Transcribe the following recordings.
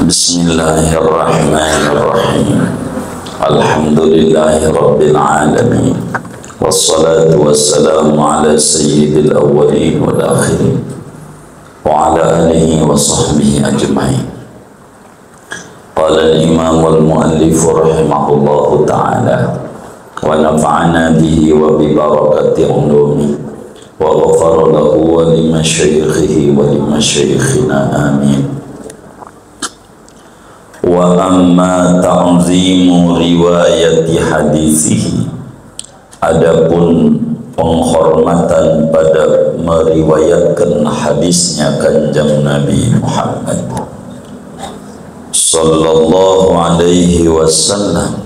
Bismillahirrahmanirrahim. Alhamdulillahi rabbil alamin. Wassalatu wassalamu ala sayyidil awwalin wal akhirin wa ala alihi wa sahbihi ajma'in. Qala al-imam wal-muallif rahimahullahu ta'ala wa nafa'ana bihi wa bi barakati ulumi wa ghafara lahu wa li masyaikhihi wa li masyaikhina amin. Wa amma ta'zimu riwayati hadisihi, adapun penghormatan pada meriwayatkan hadisnya Kanjeng Nabi Muhammad sallallahu alaihi wasallam.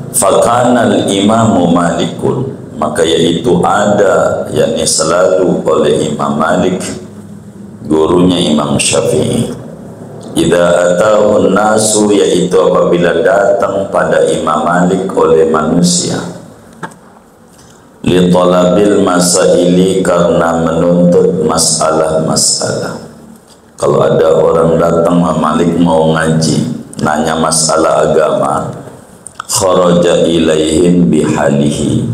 Fakana al-imamu Malikun, maka yaitu ada, yakni selalu oleh Imam Malik, gurunya Imam Syafi'i. Idza atahun nasu, yaitu apabila datang pada Imam Malik oleh manusia, li talabil masaili, karena menuntut masalah-masalah. Kalau ada orang datang Imam Malik mau ngaji, nanya masalah agama, kharaja ilaihim bihalihi,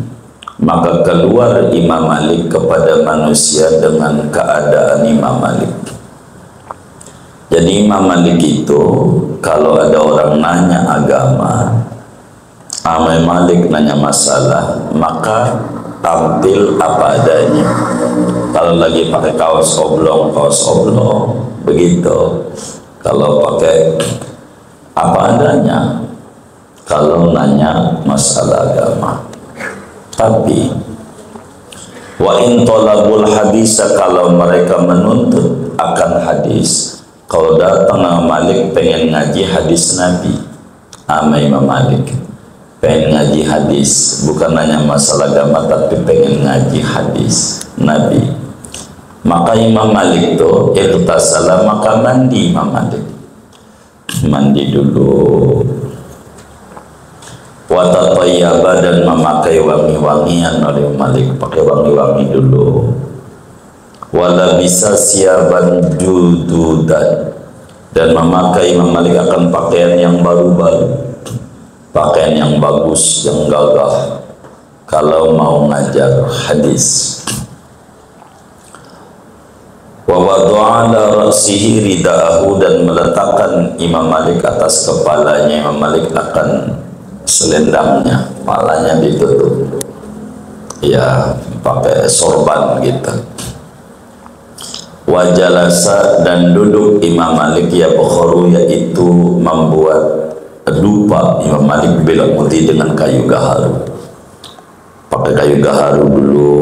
maka keluar Imam Malik kepada manusia dengan keadaan Imam Malik. Jadi Imam Malik itu kalau ada orang nanya agama, Imam Malik nanya masalah, maka tampil apa adanya. Kalau lagi pakai kaos oblong, begitu. Kalau pakai apa adanya, kalau nanya masalah agama. Tapi wa in talabul hadisa, kalau mereka menuntut akan hadis, kalau datang Imam Malik pengen ngaji hadis Nabi, Imam Malik pengen ngaji hadis, bukan nanya masalah agama tapi pengen ngaji hadis Nabi, maka Imam Malik itu irtasala, maka mandi Imam Malik, mandi dulu, watatayyaba, dan memakai wangi-wangian oleh Malik, pakai wangi-wangi dulu, wala bisa siaban jududan, dan memakai Imam Malik akan pakaian yang baru-baru, pakaian yang bagus, yang gagah kalau mau ngajar hadis. Wa wada'a ala ra'sihi rida'ahu, dan meletakkan Imam Malik atas kepalanya Imam Malik akan selendangnya, kepalanya ditutup, ya pakai sorban gitu. Wajalasa, dan duduk Imam Malik ya bukharu, yaitu membuat dupa Imam Malik belak putih dengan kayu gaharu, pakai kayu gaharu dulu,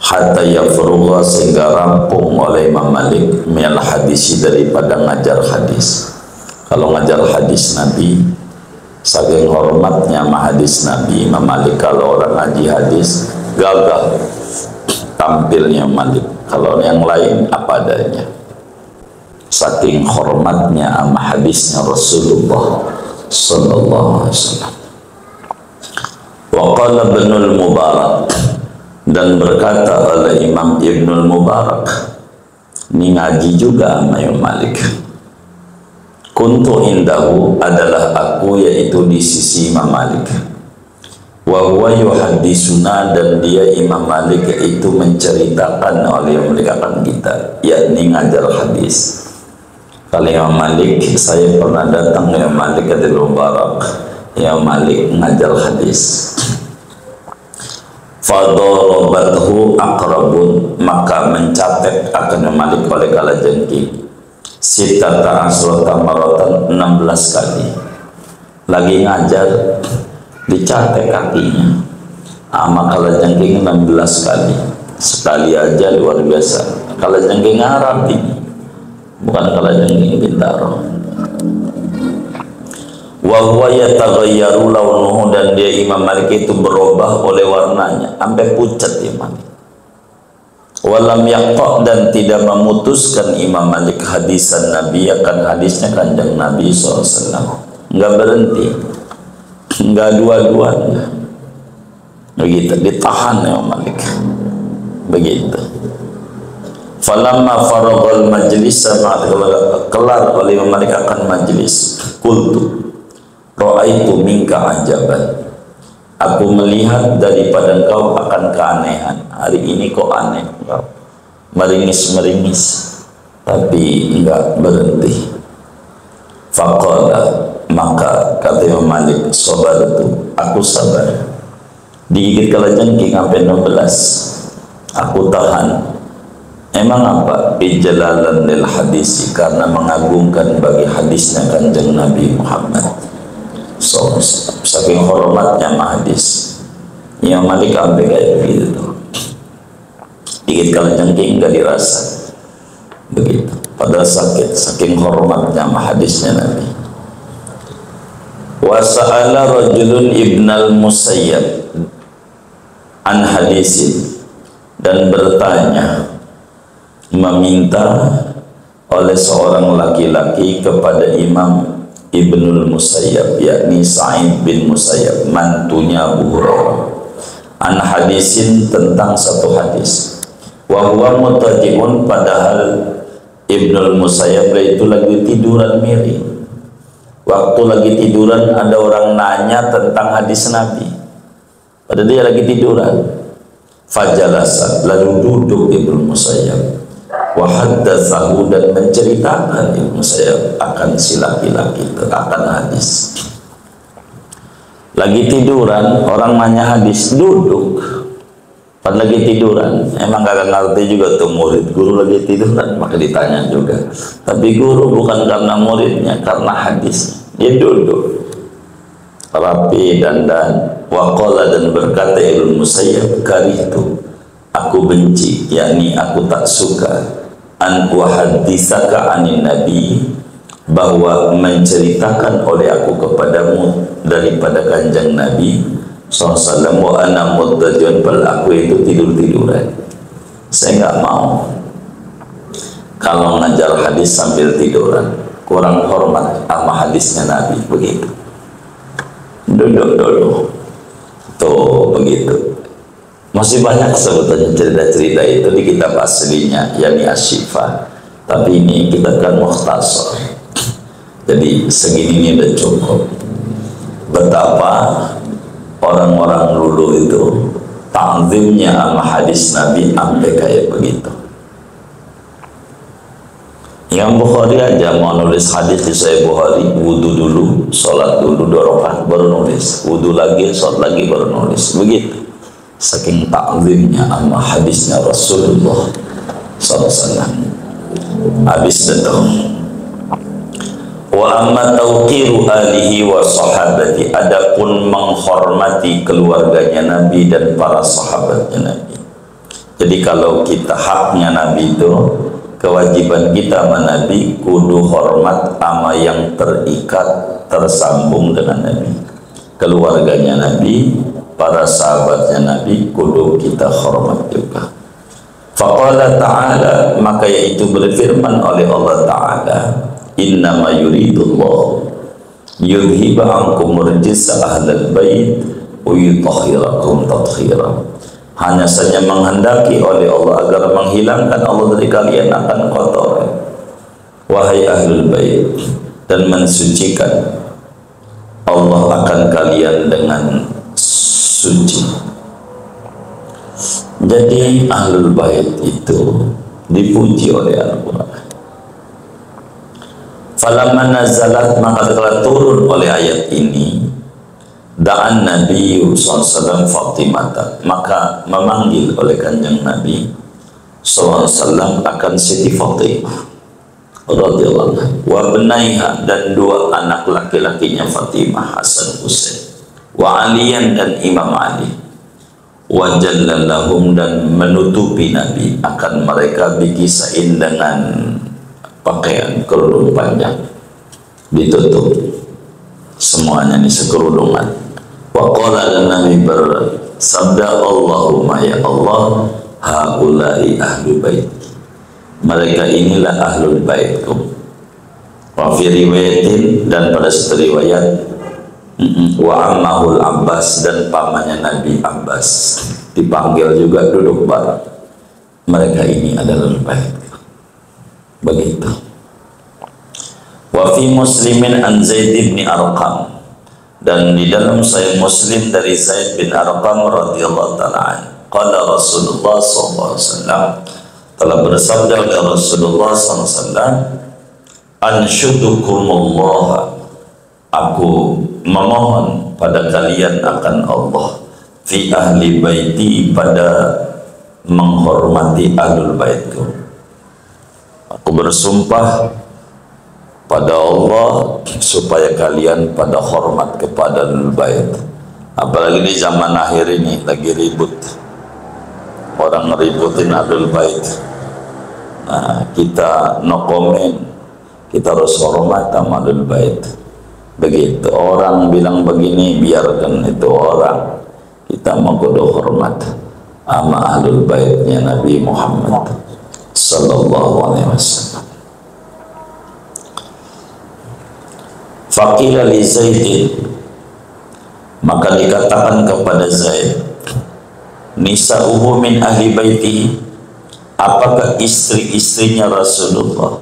hatta yafrugha, sehingga rampung oleh Imam Malik minal hadisi, daripada ngajar hadis. Kalau ngajar hadis Nabi, saking hormatnya sama hadis Nabi, Imam Malik kalau orang ngaji hadis gagah tampilnya Malik. Kalau yang lain apa adanya, saking hormatnya sama hadisnya Rasulullah sallallahu alaihi wasallam. Wa qala Ibnul Mubarak, dan berkata oleh Imam Ibnul Mubarak, ini ngaji juga sama Imam Malik, kuntu indahu, adalah aku, yaitu di sisi Imam Malik, wa huwa yuhaddisuna, dan dia Imam Malik itu menceritakan oleh akan kita, yakni ngajar hadis. Kalau Imam Malik, saya pernah datang ke Imam Malik ke Mubarak, Imam Malik ngajar hadis. Fadorobathu akrabun, maka mencatat akan Imam Malik oleh kalajengking sitata asrota maratan, 16 kali. Lagi ngajar dicatat kakinya, kalajengking 16 kali. Sekali aja luar biasa. Kalajengking Arab ini, bukan kalajengking Bintaro. Wa huwa yataghayyaru launuhu, dan dia Imam Malik itu berubah oleh warnanya sampai pucat Imam Malik. Walam yaqta, dan tidak memutuskan Imam Malik hadisan Nabi, akan hadisnya Kanjeng Nabi SAW, enggak berhenti, enggak dua-duanya, begitu ditahan Imam Malik, begitu. Falamma faraghal majlis, sama kelar oleh Imam Malik akan majlis, qultu ra'aitu minka ajaban, aku melihat daripada engkau akan keanehan. Hari ini kok aneh, meringis-meringis tapi enggak berhenti. Faqala, maka kata Imam Malik, sabartu, aku sabar. Digigit kalajengking sampai 16, aku tahan. Emang apa? Bijalalan lil hadisi, karena mengagungkan bagi hadisnya Kanjeng Nabi Muhammad. So, saking hormatnya hadis, Imam Malik sampai kayak begitu. Digigit kalajengking enggak dirasa. Begitu. Padahal sakit, saking hormatnya hadisnya Nabi. Wa sa'ala rajulun ibnal Musayyab an hadisin, dan bertanya, meminta oleh seorang laki-laki kepada Imam Ibnul Musayyab, yakni Sa'id bin Musayyab, mantunya Abu Hurairah, an hadisin, tentang satu hadis. Wa huwa mutajiun, padahal Ibnul Musayyab itu lagi tiduran miring. Waktu lagi tiduran ada orang nanya tentang hadis Nabi, padahal dia lagi tiduran. Fajalasa, lalu duduk Ibnul Musayyab, wa haddatsahu, dan menceritakan Ibnu Musayyab akan si laki-laki, akan hadis. Lagi tiduran, orang nanya hadis, duduk. Pas lagi tiduran, emang gak ngerti juga tuh murid, guru lagi tiduran, maka ditanya juga. Tapi guru bukan karena muridnya, karena hadis. Dia duduk, rapi, dandan. Waqala, dan berkata Ibnu Musayyab, karihtu, aku benci, yakni aku tak suka, an uhadditsaka anin nabi, bahwa menceritakan oleh aku kepadamu daripada Kanjeng Nabi SAW, wa ana muttajiun, bal aku itu tidur-tiduran. Saya nggak mau kalau ngajar hadis sambil tiduran, kurang hormat sama hadisnya Nabi. Begitu, duduk dulu tuh, begitu. Masih banyak sebetulnya cerita-cerita itu di kitab aslinya, yakni Asy-Syifa, tapi ini kita kan mukhtasar, jadi segini ini udah cukup. Betapa orang-orang dulu itu ta'zimnya sama hadis Nabi sampai kayak begitu. Yang Bukhari aja mau nulis hadis di Sahih Bukhari, wudu dulu, sholat dulu 2 rakaat baru nulis, wudu lagi, sholat lagi baru nulis, begitu. Saking ta'zimnya sama hadisnya Rasulullah SAW. Habis itu, wa amma tauqiru alihi wa sahabati, adapun menghormati keluarganya Nabi dan para sahabatnya Nabi. Jadi kalau kita haknya Nabi itu, kewajiban kita sama Nabi kudu hormat sama yang terikat, tersambung dengan Nabi. Keluarganya Nabi, para sahabatnya Nabi kudu kita hormat juga. Faqala ta'ala, maka yaitu berfirman oleh Allah Ta'ala, innama yuridullah yudhiba ankum rijsa ahlal bait wa yutahhirakum tathhira. Hanya saja menghendaki oleh Allah agar menghilangkan Allah dari kalian akan kotor, wahai ahlul bait, dan mensucikan Allah akan kalian dengan suci. Jadi ahlul bait itu dipuji oleh Al-Quran. Falamma nazalat, maka telah turun oleh ayat ini, da'an Nabi SAW Fatimah, maka memanggil oleh Kanjeng Nabi SAW akan Siti Fatimah radhiyallahu anha, wa benaiha, dan 2 anak laki-lakinya Fatimah, Hasan Husain, wa Aliyan, dan Imam Ali, wa jallalahum, dan menutupi Nabi akan mereka bikisain, dengan pakaian kerudung panjang, ditutup semuanya ini sekerudungan. Wa qala, dan Nabi bersabda, Allahumma ya Allah, haulai ahlu bait, mereka inilah ahlul baitku. Wa fi riwayatin, dan pada satu riwayat, wa ammahul Abbas, dan pamannya Nabi Abbas dipanggil juga duduk bareng. mereka ini adalah Ahlul Bait. Begitu. Wa fi Muslimin an Zaid bin Arqam, dan di dalam Sahih Muslim dari Zaid bin Arqam radhiyallahu taala anhu, qala Rasulullah sallallahu alaihi wasallam, telah bersabda oleh Rasulullah sallallahu alaihi wasallam, anshudukumullah, aku memohon pada kalian akan Allah, fi ahli baiti, pada menghormati ahlul baitku. Aku bersumpah pada Allah supaya kalian pada hormat kepada ahlul bait. Apalagi di zaman akhir ini lagi ribut, orang ributin ahlul bait. Nah, kita no comment, kita harus hormat sama ahlul bait. Begitu orang bilang begini, biarkan itu orang, kita mau kudu hormat sama ahlul baitnya Nabi Muhammad sallallahu alaihi wasallam. Faqila li Zaid, maka dikatakan kepada Zaid, nisa'uhu min ahli baiti, apakah istri-istrinya Rasulullah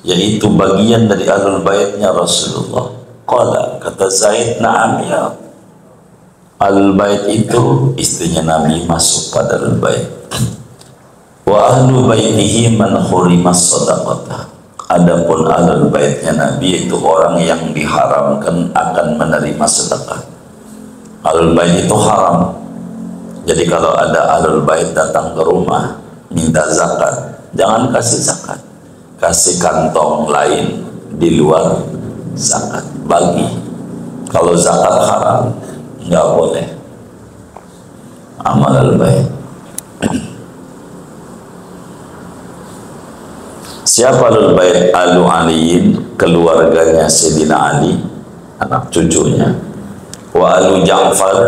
yaitu bagian dari ahlul baitnya Rasulullah? Qala, kata Zaid, na'am ya, ahlul bait itu istrinya Nabi masuk pada ahlul bait. Wa ahlu baitihi man hurimas sadaqatah, adapun ahlul baitnya Nabi itu orang yang diharamkan akan menerima sedekah. Ahlul bait itu haram. Jadi kalau ada ahlul bait datang ke rumah minta zakat, jangan kasih zakat, kasih kantong lain di luar zakat, bagi. Kalau zakat haram, nggak boleh amal ahlul bait. Siapa ahlul bait? Alu Aliin, keluarganya Sayyidina Ali, anak cucunya. Wa alu Ja'far,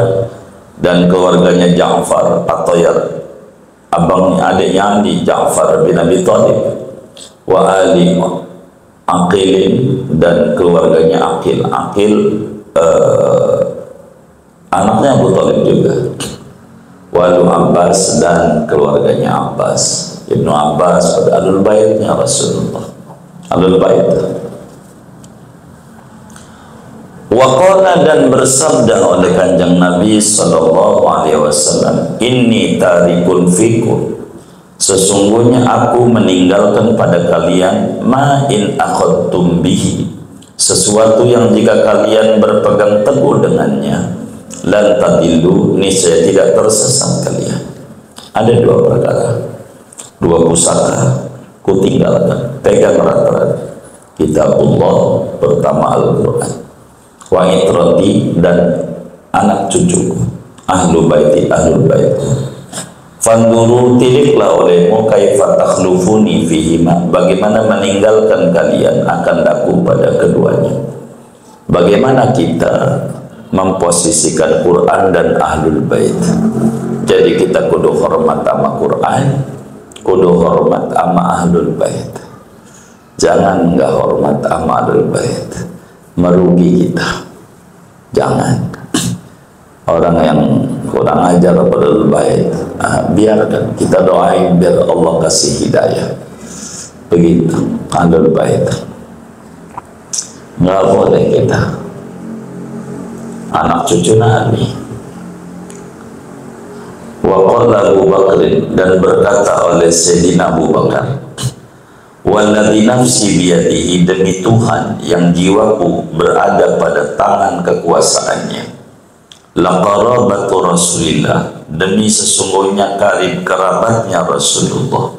dan keluarganya Ja'far atau ya abangnya, adiknya Ali, Ja'far bin Abi Thalib. Wa ali Aqilin, dan keluarganya Aqil. Aqil anaknya Abu Thalib juga. Wa alu Abbas, dan keluarganya Abbas. Ibnu Abbas pada ahlul baitnya Rasulullah, ahlul bait. Waqala, dan bersabda oleh kanjeng Nabi sallallahu alaihi wasallam, inni tarikun fikum, sesungguhnya aku meninggalkan pada kalian ma in akhadtum bihi, sesuatu yang jika kalian berpegang teguh dengannya, lan tadillu, niscaya tidak tersesat kalian. Ada dua perkara, dua pusaka ku tinggalkan, pegang rata-rata. Kitabullah, pertama Al-Quran, wa itrati, dan anak cucuku, ahlu baiti, ahlul baitku. Fanduru, tiliklah olehmu, kaifa takhlufuni fihima, bagaimana meninggalkan kalian akan daku pada keduanya. Bagaimana kita memposisikan Quran dan ahlul bait. Jadi kita kudu hormat sama Quran, kudu hormat sama ahlul bait. Jangan nggak hormat sama ahlul bait, merugi kita. Jangan. Orang yang kurang ajar pada ahlul bait, biarkan, kita doain biar Allah kasih hidayah. Begitu ahlul bait. Nggak boleh kita anak cucu Nabi. Wa qala Abu Bakar, dan berkata oleh Sayyidina Abu Bakar, walladzi nafsi biyadihi, demi Tuhan yang jiwaku berada pada tangan kekuasaannya, laqarabatu Rasulillah, demi sesungguhnya karib kerabatnya Rasulullah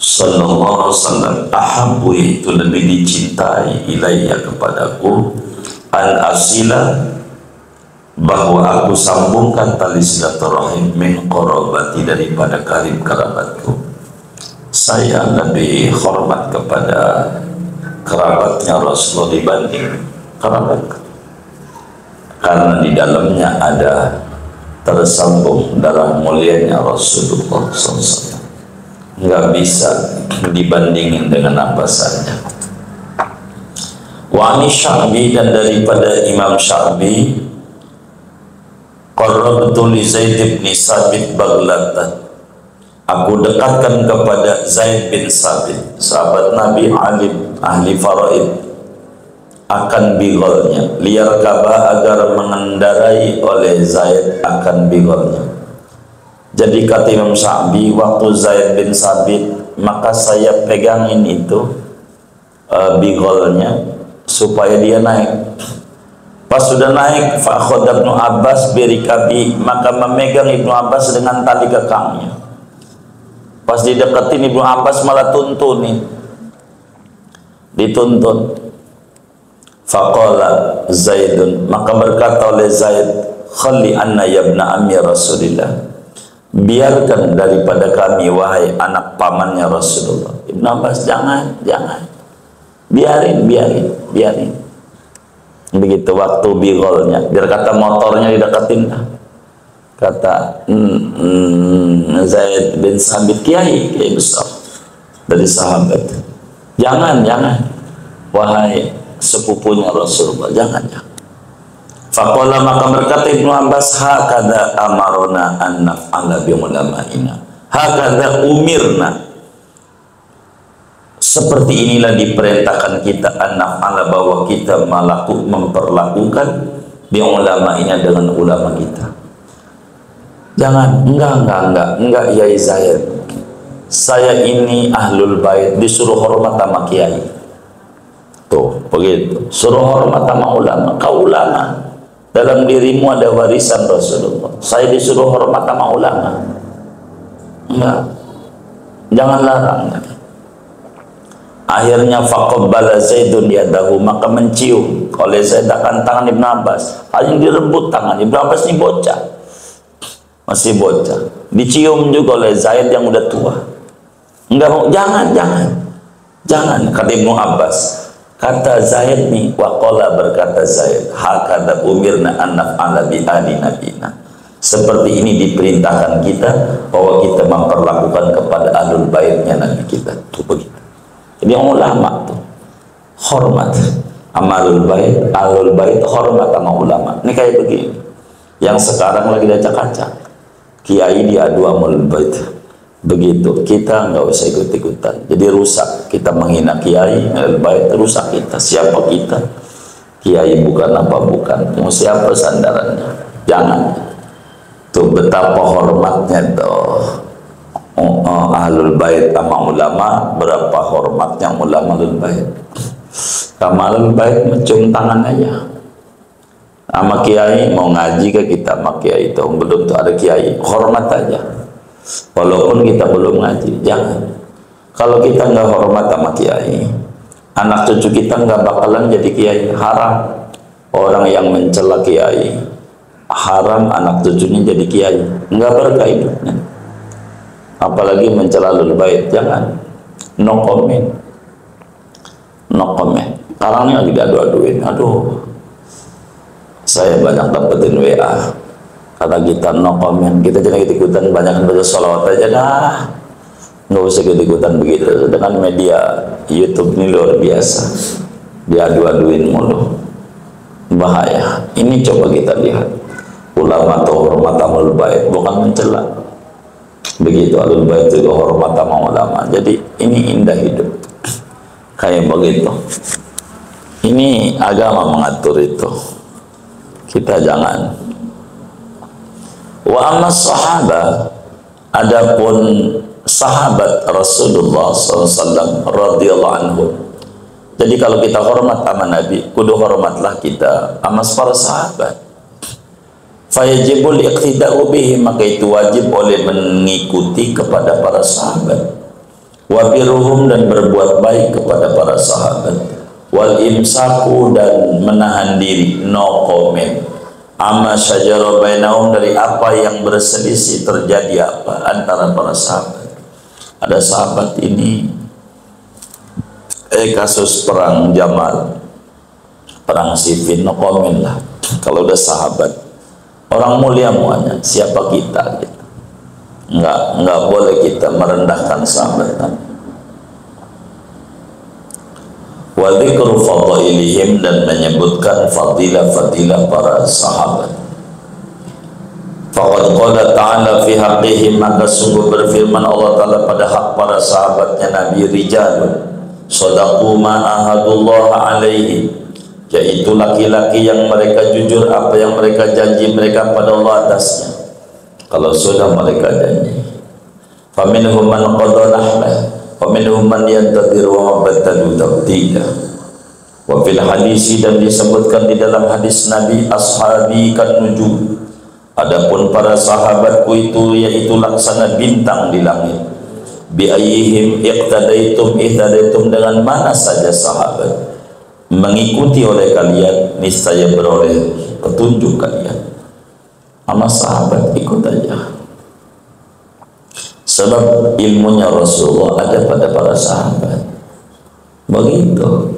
sallallahu alaihi wasallam, ahabbu, itu lebih dicintai, ilayya, kepadaku, an asila, bahwa aku sambungkan tali silaturahim, min qarabati, daripada karib kerabatku. Saya lebih hormat kepada kerabatnya Rasulullah dibanding kerabatku, karena di dalamnya ada tersambung darah mulianya Rasulullah SAW. Nggak bisa dibandingin dengan apa saja. Wa ani Sya'bi, dan daripada Imam Sya'bi, qarrabtu li Zaid bin Sabit baghlatan, Aku dekatkan kepada Zaid bin Sabit, sahabat Nabi, alim, ahli faraid, akan bigolnya, liar kabah, agar mengendarai oleh Zaid akan bigolnya. Jadi kata Imam Sya'bi, waktu Zaid bin Sabit, maka saya pegangin itu bigolnya supaya dia naik. Pas sudah naik, fa'khadha Ibnu Abbas birikabi, maka memegang Ibnu Abbas dengan tali kekangnya. Pas dideketin, Ibnu Abbas malah tuntunin, dituntun. Faqala Zaidun, maka berkata oleh Zaid, khalli anna ya ibna ammi Rasulillah, biarkan daripada kami wahai anak pamannya Rasulullah. Ibnu Abbas, jangan, biarin. Begitu waktu bigolnya, biar kata motornya dideketin, kata Zaid bin Sabit, kiai besar dari sahabat, jangan wahai sepupunya Rasulullah, jangan. Faqala, maka berkata Ibnu Abbas, hakadha amarona an naf'ala bi ulama'ina, hakadha umirna, seperti inilah diperintahkan kita an naf'ala, bahwa kita memperlakukan bi ulama'ina, dengan ulama kita. Jangan, enggak ya Zaid, saya ini ahlul bait, disuruh hormat sama kiai. Tuh, begitu. Suruh hormat sama ulama. Kau ulama, dalam dirimu ada warisan Rasulullah. Saya disuruh hormat sama ulama. Enggak, jangan larang. Akhirnya faqabbala Zaidun yadahu, maka mencium oleh Zaid akan tangan Ibnu Abbas. Hanya direbut tangan Ibnu Abbas, ini bocah, masih bocah, dicium juga oleh Zaid yang udah tua. Enggak mau, jangan, kata Ibnu Abbas. Kata Zaid nih, waqala, berkata Zaid, hakadha umirna an naf'ala bi ali nabina, seperti ini diperintahkan kita, bahwa kita memperlakukan kepada ahlul baitnya Nabi kita. Tuh begitu. Jadi ulama tuh hormat, amalul bait, ahlul bait hormat sama ulama. Ini kayak begini, yang sekarang lagi acak-acak, kiai diadu amalul bait. Begitu, kita nggak usah ikut-ikutan. Jadi rusak, kita menghina kiai, ahlul bait, rusak kita. Siapa kita? Kiai bukan apa bukan, mau siapa sandarannya? Jangan. Tuh betapa hormatnya tuh ahlul bait sama ulama, berapa hormatnya ulama ahlul bait. Sama ahlul bait mencium tangan aja. Sama kiai mau ngaji ke kita, sama kiai itu belum tuh ada kiai, hormat aja. Walaupun kita belum ngaji, jangan. Kalau kita nggak hormat sama kiai, anak cucu kita nggak bakalan jadi kiai. Haram orang yang mencela kiai, haram anak cucunya jadi kiai, nggak berkah hidupnya. Apalagi mencela ahlul bait, jangan. No comment. Sekarang ini lagi diadu-aduin, aduh, saya banyak dapetin WA, kata kita no comment, kita jangan ikut-ikutan, banyak baca sholawat aja dah, nggak usah ikut-ikutan begitu. Dengan media YouTube ini luar biasa, diadu-aduin mulu, bahaya. Ini coba kita lihat, ulama atau hormat ahlul bait, bukan mencela. Begitu, ahlul bait juga hormat sama ulama. Jadi ini indah hidup kayak begitu. Ini agama mengatur itu, kita jangan. Wa amma sahabat, adapun sahabat Rasulullah SAW radhiyallahu anhu. Jadi kalau kita hormat sama Nabi, kudu hormatlah kita sama para sahabat. Fayajibul iqtida'u bihim, maka itu wajib oleh mengikuti kepada para sahabat. Wa birruhum, dan berbuat baik kepada para sahabat. Wal imsaku, dan menahan diri, no comment. Amma syajara bainahum, dari apa yang berselisih terjadi apa antara para sahabat. Ada sahabat ini kasus perang Jamal, perang Siffin, no comment lah. Kalau udah sahabat, orang mulia muanya, siapa kita gitu. Enggak boleh kita merendahkan sahabat. Wa dzikru fadailihim, dan menyebutkan fadilah-fadilah para sahabat. Faqad qala ta'ala fi haqqihim, maka sungguh berfirman Allah Ta'ala pada hak para sahabatnya Nabi, rijalun sadaqu ma ahadullah alaihi, yaitu laki-laki yang mereka jujur apa yang mereka janji mereka pada Allah atasnya. Kalau sudah mereka janji, faminhum man qada nahbah wa minhum man yantadhir wa ma badalu tabdila. Wa fil hadisi, dan disebutkan di dalam hadis Nabi, ashabi kan nujum, adapun para sahabatku itu yaitu laksana bintang di langit. Bi ayyihim iqtadaitum, ihtadaitum, dengan mana saja sahabat mengikuti oleh kalian, niscaya beroleh petunjuk kalian. Sama sahabat ikut aja, sebab ilmunya Rasulullah ada pada para sahabat. Begitu.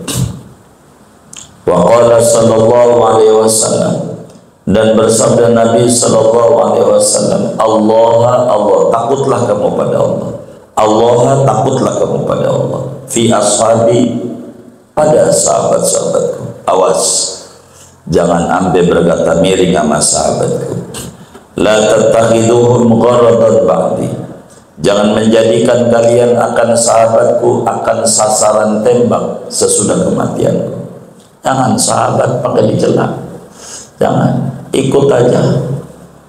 Wa qala sallallahu alaihi wasallam, dan bersabda Nabi sallallahu alaihi wasallam, Allah, takutlah kamu pada Allah. Allah, takutlah kamu pada Allah. Fi ashabi, pada sahabat-sahabatku. Awas, jangan ambil berkata miring sama sahabatku. La tattakhiduhum gharadan ba'di, jangan menjadikan kalian akan sahabatku akan sasaran tembak sesudah kematianku. Jangan sahabat pakai dicela, jangan, ikut aja.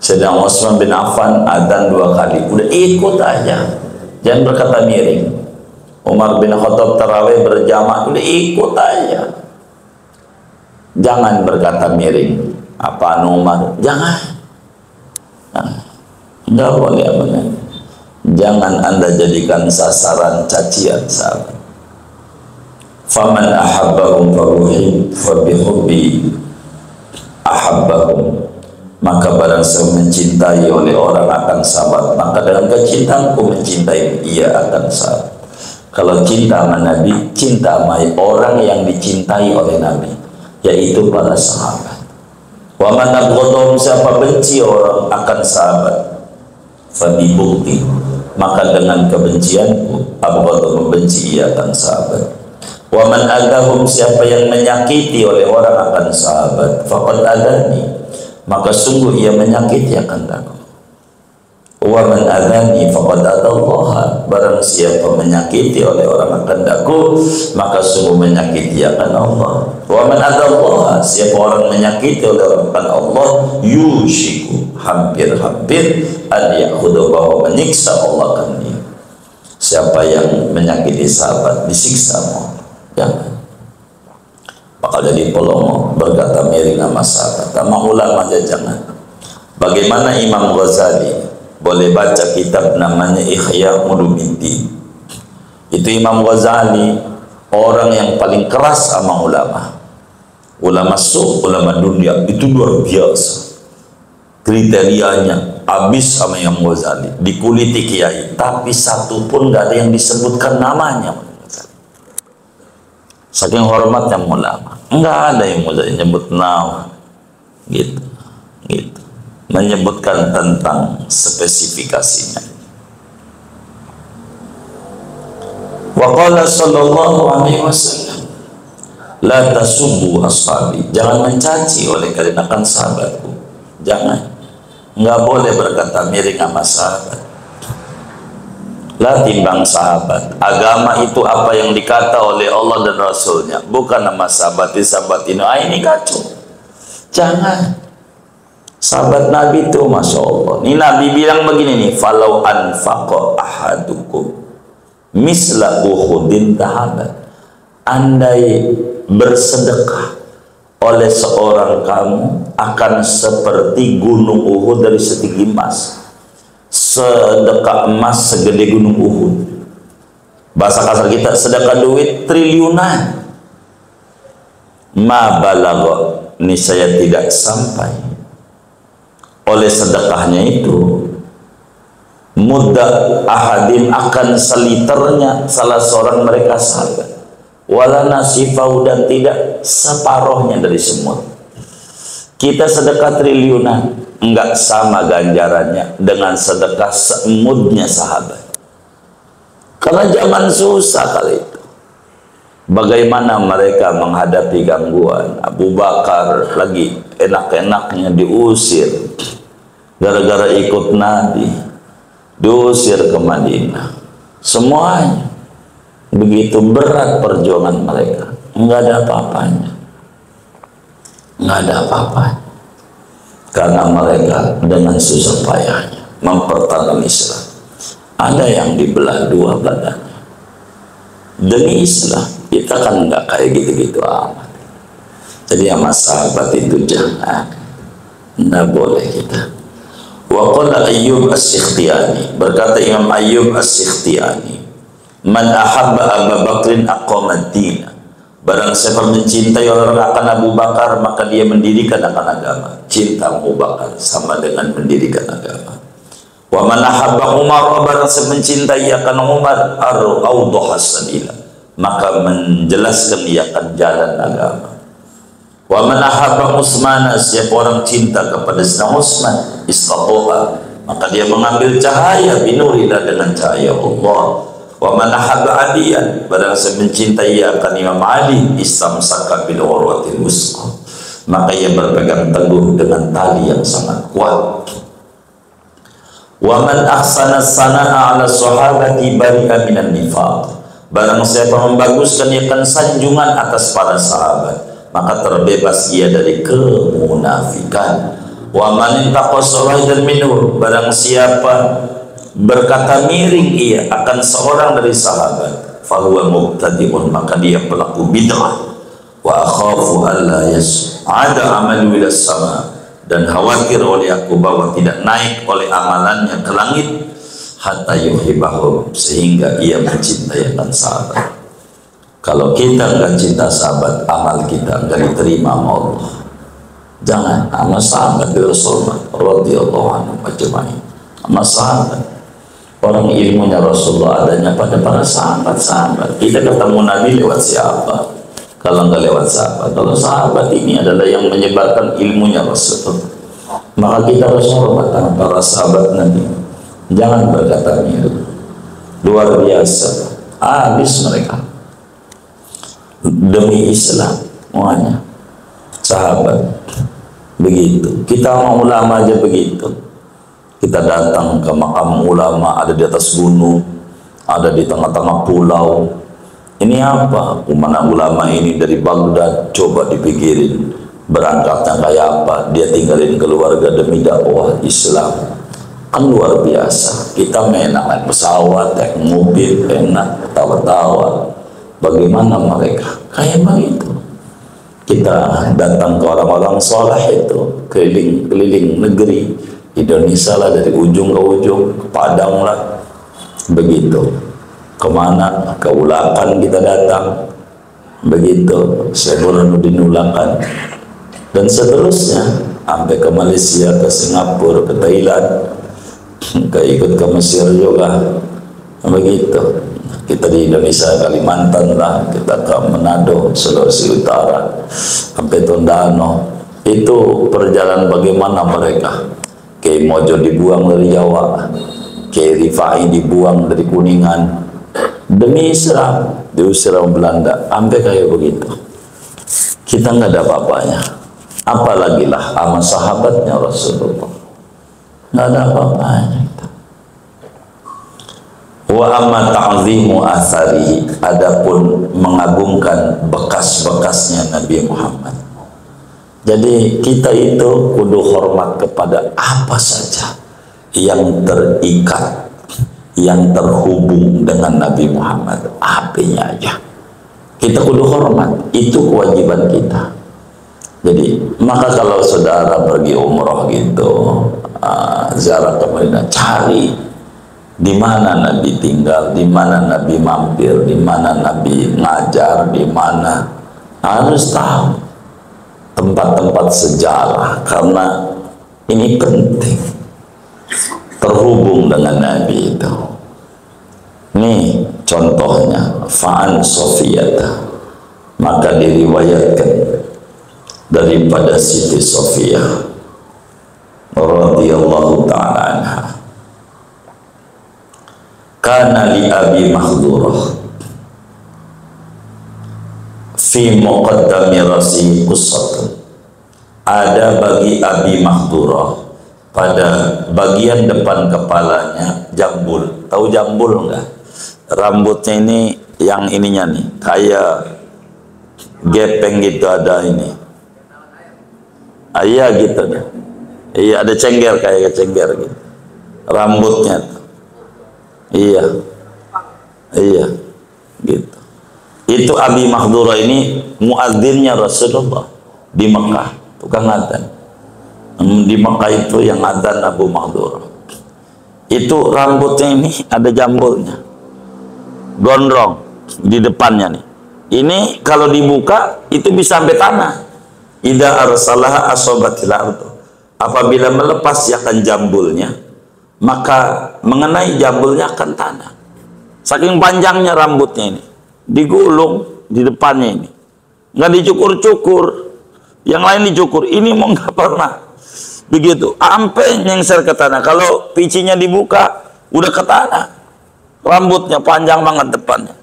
Sedang Utsman bin Affan adzan 2 kali, udah ikut aja, jangan berkata miring. Umar bin Khattab tarawih berjamaah, udah ikut aja, jangan berkata miring. Apa Umar? Jangan, nggak boleh benar. Jangan Anda jadikan sasaran cacian sahabat. Faman ahabbahum faruhim fabihubbi ahabbahum, maka barang siapa mencintai oleh orang akan sahabat, maka dengan kecintaanku mencintai ia akan sahabat. Kalau cinta sama Nabi, cinta sama orang yang dicintai oleh Nabi, yaitu para sahabat. Wa man abghadhum, siapa benci orang akan sahabat, fabihubbi, maka dengan kebencianku abghadhum, membenci ia akan sahabat. Wa man adahum, siapa yang menyakiti oleh orang akan sahabat, faqad adani, maka sungguh ia menyakiti akan aku. Wa man adani faqad adallaha, barang siapa menyakiti oleh orang akan aku, maka sungguh menyakiti akan Allah. Wa man adallaha, siapa orang menyakiti oleh orang akan Allah, yushiku, hampir-hampir, an ya'khudhu, bahwa menyiksa Allah akan dia. Siapa yang menyakiti sahabat disiksa Allah. Jangan. Maka jadi pelongo berkata miring sama sahabat, sama ulama aja jangan. Bagaimana Imam Ghazali, boleh baca kitab namanya Ihya Ulumuddin. Itu Imam Ghazali orang yang paling keras sama ulama. Ulama ulama dunia itu luar biasa. Kriterianya habis sama Imam Ghazali, dikuliti kiai, tapi satu pun gak ada yang disebutkan namanya. Saking hormatnya ulama, enggak ada yang mau nyebut nama, gitu, menyebutkan tentang spesifikasinya. Wa qala sallallahu alaihi wasallam, la tasubbu ashabi, jangan mencaci oleh kalian akan sahabatku, jangan, enggak boleh berkata miring sama sahabat. Lah timbang sahabat. Agama itu apa yang dikata oleh Allah dan Rasulnya, bukan nama sahabat ini. Ini kacau. Jangan. Sahabat Nabi itu Masya Allah. Ini Nabi bilang begini nih, falau anfaqa ahadukum misla uhudin tahabat, andai bersedekah oleh seorang kamu akan seperti gunung Uhud dari setigi emas. Sedekah emas segede gunung Uhud. Bahasa kasar kita, sedekah duit triliunan. Ma balagha, niscaya tidak sampai oleh sedekahnya itu mudda ahadim, akan seliternya salah seorang mereka sahabat, wala nasifau, dan tidak separohnya dari semua. Kita sedekah triliunan, enggak sama ganjarannya dengan sedekah seemudnya sahabat. Karena zaman susah kali itu. Bagaimana mereka menghadapi gangguan? Abu Bakar lagi enak-enaknya diusir, gara-gara ikut Nabi diusir ke Madinah. Semuanya begitu berat perjuangan mereka, nggak ada apa-apanya, nggak ada apa-apanya, karena mereka dengan susah payahnya mempertahankan Islam. Ada yang dibelah dua badannya demi Islam. Kita kan nggak kayak gitu-gitu amat. Jadi sama sahabat itu jangan, nggak boleh kita. Wa qala Ayyub As-Sikhtiyani, berkata Imam Ayyub As-Sikhtiyani, man ahabba Abu Bakrin aqama ad-din, barang siapa mencintai orang akan Abu Bakar maka dia mendirikan akan agama. Cinta Abu Bakar sama dengan mendirikan agama. Wa man ahabba Umar, barang siapa mencintai akan Umar ar-awdaha sabila, maka menjelaskan ia akan jalan agama. Wa man ahabba Utsman, siapa orang cinta kepada Sayyidina Utsman istaqoha, maka dia mengambil cahaya binurilah dengan cahaya Allah. Wa man ahabba Aliyan, barang siapa mencintai akan Imam Ali istamsaka bil urwatil wusqa, maka ia berpegang teguh dengan tali yang sangat kuat. Wa man ahsana sana'a ala sahabati bari'a minan nifaq, barang siapa membaguskan akan sanjungan atas para sahabat maka terbebas ia dari kemunafikan. Wa man intaqasa dan minhu, barang siapa berkata miring ia akan seorang dari sahabat fahuwa mubtadi'un, maka dia pelaku bid'ah. Wa akhafu alla yas'ada amalu ila sama, dan khawatir oleh aku bahwa tidak naik oleh amalannya ke langit hatta yuhibahum, sehingga ia mencintai akan sahabat. Kalau kita nggak cinta sahabat, amal kita nggak diterima sama Allah. Jangan sama sahabat Rasulullah radhiyallahu anhu majma'in, sama sahabat. Orang ilmunya Rasulullah adanya pada para sahabat-sahabat. Kita ketemu Nabi lewat siapa? Kalau nggak lewat sahabat. Kalau sahabat ini adalah yang menyebarkan ilmunya Rasulullah, maka kita harus hormat para sahabat Nabi. Jangan berkata miru. Luar biasa, habis mereka demi Islam semuanya. Sahabat begitu, kita sama ulama aja begitu. Kita datang ke makam ulama, ada di atas gunung, ada di tengah-tengah pulau. Ini apa? Mana ulama ini dari Baghdad, coba dipikirin berangkatnya kayak apa, dia tinggalin keluarga demi dakwah Islam. Kan luar biasa. Kita enak naik pesawat, naik mobil, enak tawa-tawa. Bagaimana mereka? Kayak begitu. Kita datang ke orang-orang soleh itu, keliling-keliling negeri Indonesia lah, dari ujung ke ujung, ke Padang lah, begitu. Kemana? Ke Ulakan kita datang, begitu. Burhanuddin Ulakan, dan seterusnya sampai ke Malaysia, ke Singapura, ke Thailand, ikut ke Mesir juga, begitu. Kita di Indonesia, Kalimantan lah, kita ke Manado, Sulawesi Utara, sampai Tondano. Itu perjalanan bagaimana mereka. Kiai Mojo dibuang dari Jawa, Kiai Rifai dibuang dari Kuningan, demi Islam diusir orang Belanda, sampai kayak begitu. Kita nggak ada apa-apanya, apalagi lah sama sahabatnya Rasulullah, nggak ada apa-apanya. Wa amma ta'zimu athari, adapun mengagungkan bekas-bekasnya Nabi Muhammad. Jadi kita itu kudu hormat kepada apa saja yang terikat, yang terhubung dengan Nabi Muhammad, apa-nya aja kita kudu hormat, itu kewajiban kita. Jadi maka kalau saudara pergi umroh gitu, ziarah ke Madinah, cari di mana Nabi tinggal, di mana Nabi mampir, di mana Nabi ngajar, di mana, harus tahu tempat-tempat sejarah, karena ini penting terhubung dengan Nabi itu. Nih contohnya, Fa'an Sofiyata, maka diriwayatkan daripada Siti Sofiyah radhiyallahu ta'ala anha, kana li Abi Mahdurah fi muqaddami rasi qusatun, ada bagi Abi Mahdurah pada bagian depan kepalanya jambul. Tahu jambul enggak? Rambutnya ini yang ininya nih kayak gepeng gitu, ada ini. Iya gitu deh. Iya, ada cengger, kayak cengger gitu. Rambutnya. Iya. Iya. Gitu. Itu Abi Mahdura ini muadzinnya Rasulullah di Mekah, tukang adzan. Di Mekah itu yang adzan Abu Mahdura. Itu rambutnya ini ada jambulnya. Gondrong di depannya nih. Ini kalau dibuka itu bisa sampai tanah. Idza arsalaha asobatil ardu. Apabila melepas akan jambulnya, maka mengenai jambulnya akan tanah. Saking panjangnya rambutnya ini, digulung di depannya ini, nggak dicukur-cukur. Yang lain dicukur, ini mau nggak pernah. Begitu, ampe nyengser ke tanah. Kalau picinya dibuka, udah ke tanah. Rambutnya panjang banget depannya.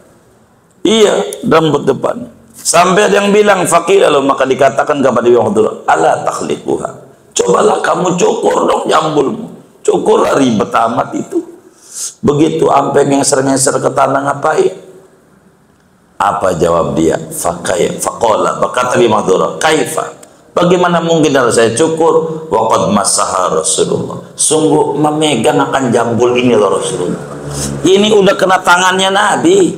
Iya, rambut depannya. Sampai ada yang bilang fakir, lalu maka dikatakan kepada Abdullah, ala takhliquha. Cobalah kamu cukur dong jambulmu. Cukurlah, ribet amat itu. Begitu ampe ngeser-ngeser ke tanah, ngapain? Apa jawab dia? Faqala, berkata Imam Abdullah, kaifa? Bagaimana mungkin harus saya cukur? Waqad masaha Rasulullah. Sungguh memegang akan jambul ini loh Rasulullah. Ini udah kena tangannya Nabi.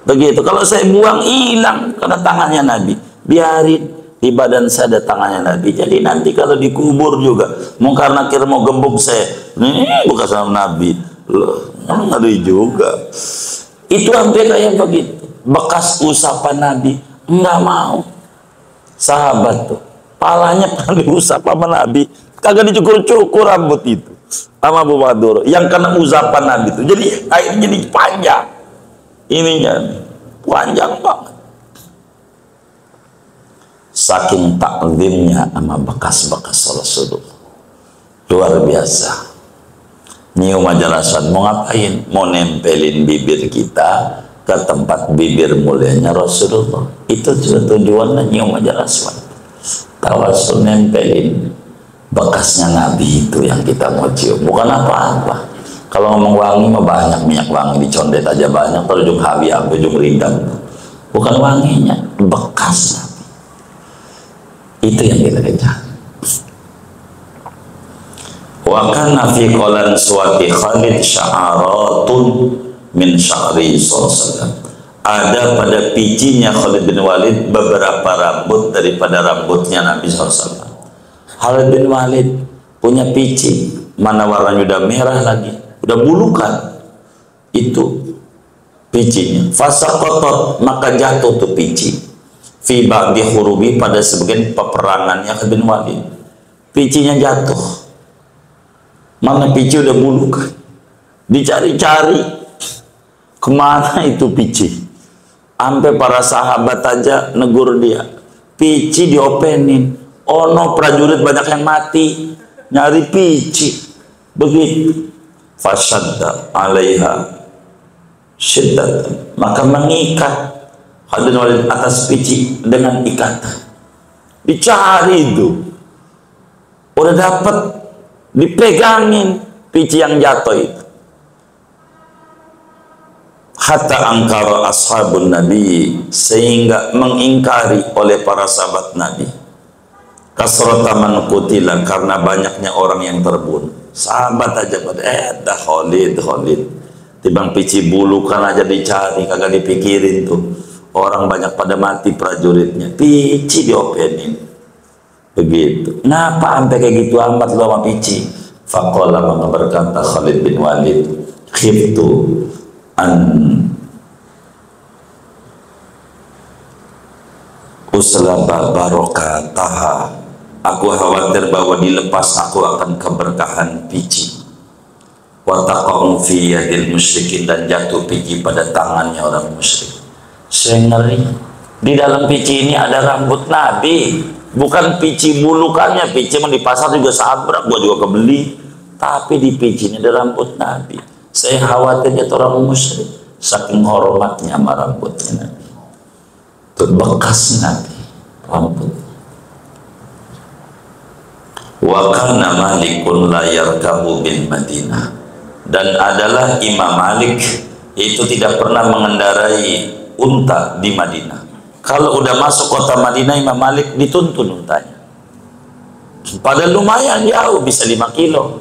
Begitu. Kalau saya buang, hilang kena tangannya Nabi. Biarin di badan saya ada tangannya Nabi. Jadi nanti kalau dikubur juga, mau karena kira mau gembuk saya, ini bukan sama Nabi. Loh, ngeri juga. Itu hampir kayak begitu. Bekas usapan Nabi, enggak mau. Sahabat tuh, palanya pernah diusap sama Nabi, kagak dicukur-cukur rambut itu sama Abu Mahdura yang kena usapan Nabi itu. Jadi akhirnya jadi panjang. Ininya panjang banget. Saking taklimnya sama bekas-bekas Rasulullah. Luar biasa. Nyium aja rasanya. Mau ngapain? Mau nempelin bibir kita ke tempat bibir mulianya Rasulullah. Itu juga tujuannya, nyium aja rasanya. Tawasul nempelin bekasnya Nabi itu yang kita mau cium. Bukan apa-apa. Kalau ngomong wangi mah banyak, minyak wangi dicondet aja banyak. Kalau ujung habis, ujung rindang. Bukan wanginya, bekas Nabi. Itu yang kita kejar. Wa kana fi qalan suwati Khalid sya'aratun min sya'ri sallallahu. Ada pada pijinya Khalid bin Walid beberapa rambut daripada rambutnya Nabi SAW. Khalid bin Walid punya pici, mana warnanya udah merah lagi, udah bulukan. Itu pijinya. Fasaqatat, maka jatuh tuh pici. Fi ba'di hurubi, pada sebagian peperangannya Khalid bin Walid. Picinya jatuh. Mana pici udah bulukan. Dicari-cari kemana itu pici. Sampai para sahabat aja negur dia, pici diopenin. Oh no, prajurit banyak yang mati nyari pici. Begitu. Fasyadda alaiha syiddatan, maka mengikat Khalid bin Walid atas pici dengan ikatan. Dicari itu, udah dapat, dipegangin pici yang jatuh itu. Hatta angkara ashabun Nabi, sehingga mengingkari oleh para sahabat Nabi. Kasrata man qutila, karena banyaknya orang yang terbunuh. Sahabat aja pada dah Khalid tibang pici bulukan aja dicari, kagak dipikirin tuh. Orang banyak pada mati prajuritnya, pici diopenin. Begitu. Kenapa sampai kayak gitu amat lo sama pici? Faqala, maka berkata Khalid bin Walid, khiftu an uslaba barokataha, aku khawatir bahwa dilepas aku akan keberkahan pici. Wa taqa'u fi yadil musyrikin, dan jatuh pici pada tangannya orang musyrik. Saya ngeri, di dalam pici ini ada rambut Nabi, bukan pici bulukannya. Pici yang di pasar juga sabrak, gua juga kebeli, tapi di pici ini ada rambut Nabi. Saya khawatir jatuh orang musyrik, saking hormatnya sama rambutnya Nabi. Itu bekas Nabi, rambut. Wa kana Malikun la yarkabu bil Madinah, dan adalah Imam Malik itu tidak pernah mengendarai unta di Madinah. Kalau udah masuk kota Madinah, Imam Malik dituntun untanya. Padahal lumayan jauh, bisa 5 kilo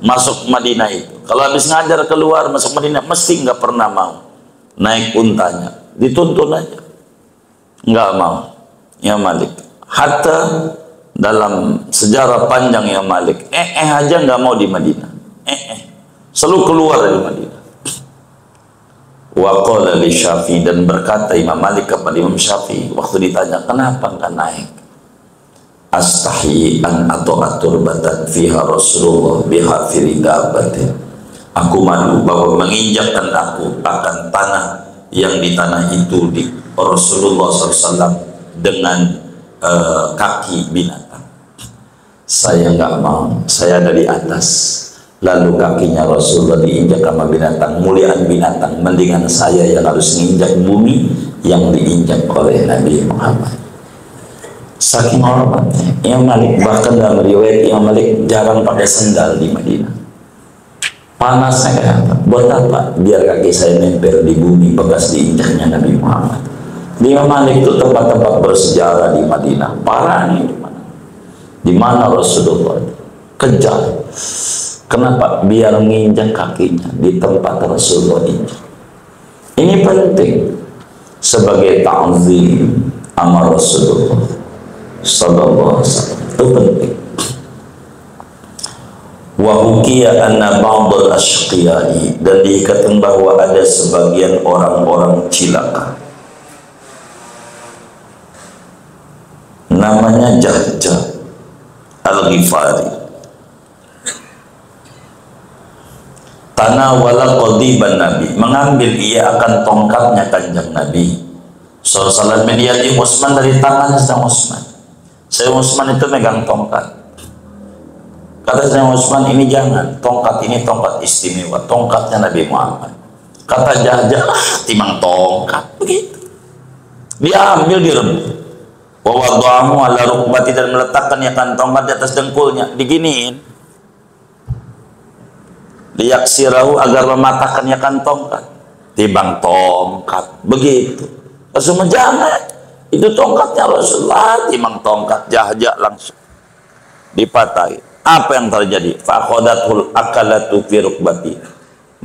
masuk Madinah itu. Kalau habis ngajar keluar masuk Madinah, mesti nggak pernah mau naik untanya, dituntun aja, nggak mau Imam Malik. Hatta dalam sejarah panjang Imam Malik aja nggak mau di Madinah, selalu keluar dari Madinah. Wa qala li Syafi'i, dan berkata Imam Malik kepada Imam Syafi'i waktu ditanya kenapa enggak naik, astahyi an atur batat fiha Rasulullah biha firidabatin, aku malu bahwa menginjakkan aku akan tanah yang di tanah itu di Rasulullah SAW dengan kaki binatang. Saya nggak mau, saya dari atas lalu kakinya Rasulullah diinjak sama binatang, muliaan binatang, mendingan saya yang harus menginjak bumi yang diinjak oleh Nabi Muhammad. Saking hormatnya Imam Malik, bahkan dalam riwayat Imam Malik jarang pakai sendal di Madinah. Panasnya kayak apa? Buat apa? Biar kaki saya nempel di bumi bekas diinjaknya Nabi Muhammad. Di Imam Malik itu tempat-tempat bersejarah di Madinah. Parah nih di mana? Di mana Rasulullah kejar? Kenapa? Biar menginjak kakinya di tempat Rasulullah injak. Ini penting sebagai ta'zim sama Rasulullah sallallahu alaihi wasallam, itu penting. Wa hukiya anna ba'dal ashqiyai, dan dikatakan bahwa ada sebagian orang-orang cilaka namanya Jahjah Al-Ghifari, tanawala qadiban Nabi, mengambil ia akan tongkatnya kanjeng Nabi SAW, mediati Utsman, dari tangannya sedang Utsman. Saya Utsman itu megang tongkat. Kata saya Utsman, ini jangan, tongkat ini tongkat istimewa, tongkatnya Nabi Muhammad. Kata Jahjah, timang tongkat, begitu. Diambil, direbut. Wa wada'ahu ala rukbati, dan meletakkan ya kan tongkat di atas dengkulnya, diginiin. Liyaksirahu, agar mematahkan ya kan tongkat. Timbang tongkat, begitu. Rasulullah, jangan, itu tongkatnya Rasulullah, timbang tongkat. Jahjah langsung dipatahi. Apa yang terjadi? Faqadatul akalatu fi rukbati,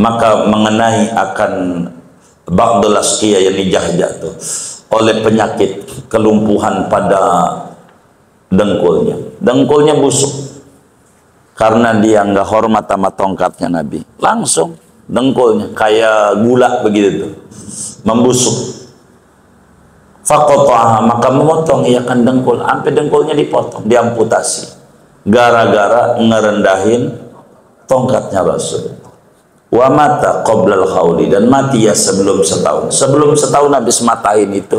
maka mengenai akan ba'dul asqiya yang Jahjah itu oleh penyakit kelumpuhan pada dengkulnya. Dengkulnya busuk karena dia nggak hormat sama tongkatnya Nabi. Langsung dengkulnya kayak gula begitu tuh, membusuk. Faqataha, maka memotong ia kan dengkul, sampai dengkulnya dipotong, diamputasi, gara-gara ngerendahin tongkatnya Rasul. Wa mata qoblal khawli, dan mati ya sebelum setahun. Sebelum setahun habis matahin itu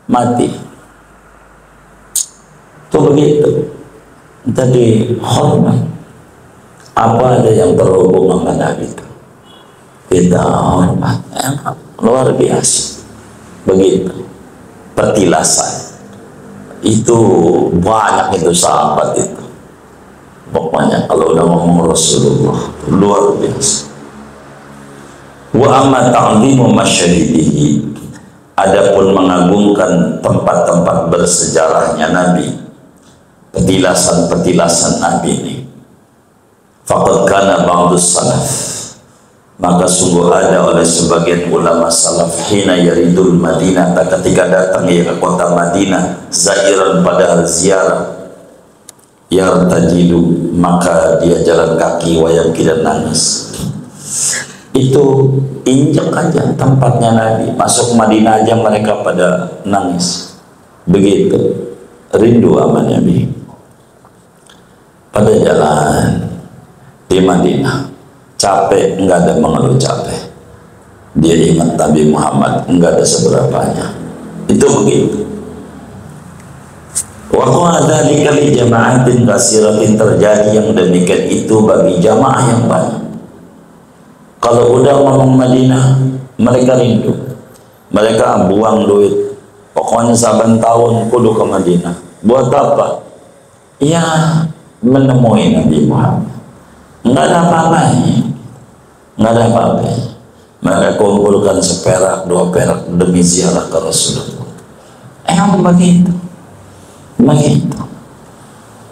mati. Itu begitu. Tadi hormat. Apa ada yang terhubung sama Nabi itu? Kita hormat. Luar biasa. Begitu. Petilasan. Itu banyak itu sahabat itu. Pokoknya kalau udah ngomong Rasulullah luar biasa. Wa amma ta'zimu masyaridihi, adapun mengagungkan tempat-tempat bersejarahnya Nabi, petilasan-petilasan Nabi ini, faqad kana ba'dus salaf, maka sungguh ada oleh sebagian ulama salaf, hina yaridul Madinah, ketika datang ia ke kota Madinah, zairan pada ziarah, yartajilu, maka dia jalan kaki, wayabki, dan nangis. Itu injak aja tempatnya Nabi, masuk Madinah aja mereka pada nangis. Begitu rindu sama Nabi. Pada jalan di Madinah, capek, enggak ada mengeluh capek. Dia ingat Nabi Muhammad, enggak ada seberapanya. Itu begitu. Waktu ada di kali jamaatin kasiratin, terjadi yang demikian itu bagi jamaah yang banyak. Kalau udah ngomong Madinah, mereka rindu, mereka buang duit. Pokoknya saban tahun kudu ke Madinah. Buat apa? Ya, menemui Nabi Muhammad. Nggak ada apa-apanya, nggak ada apa-apanya. Mereka kumpulkan seperak, 2 perak demi ziarah ke Rasulullah. Begitu, begitu.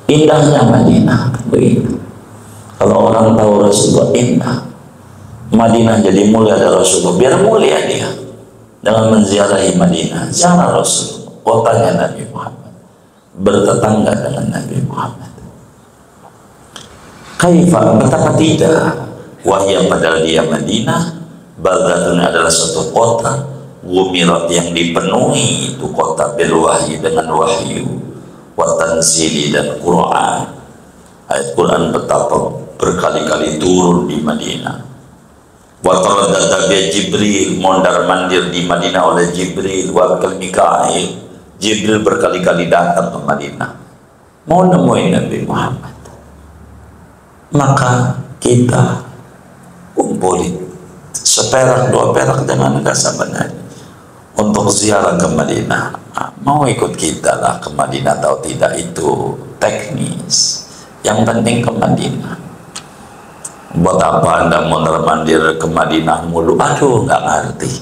Indahnya Madinah, begitu. Kalau orang tahu Rasulullah indah, Madinah jadi mulia ada Rasulullah, biar mulia dia dengan menziarahi Madinah. Ziarah Rasulullah, kotanya Nabi Muhammad, bertetangga dengan Nabi Muhammad. Kaifa, betapa tidak, wahya padahal dia Madinah, baldatun adalah suatu kota, gumirat yang dipenuhi itu kota bil wahyi dengan wahyu, wa tanzili dan Quran. Ayat Quran betapa berkali-kali turun di Madinah. Wa taraddada bi Jibril, mondar-mandir di Madinah oleh Jibril, wa Mikail. Jibril berkali-kali datang ke Madinah mau nemuin Nabi Muhammad. Maka kita kumpulin seperak 2 perak dengan kasabannya untuk ziarah ke Madinah. Mau ikut kita lah ke Madinah atau tidak itu teknis, yang penting ke Madinah. Buat apa Anda mondar-mandir ke Madinah mulu? Aduh, nggak ngerti.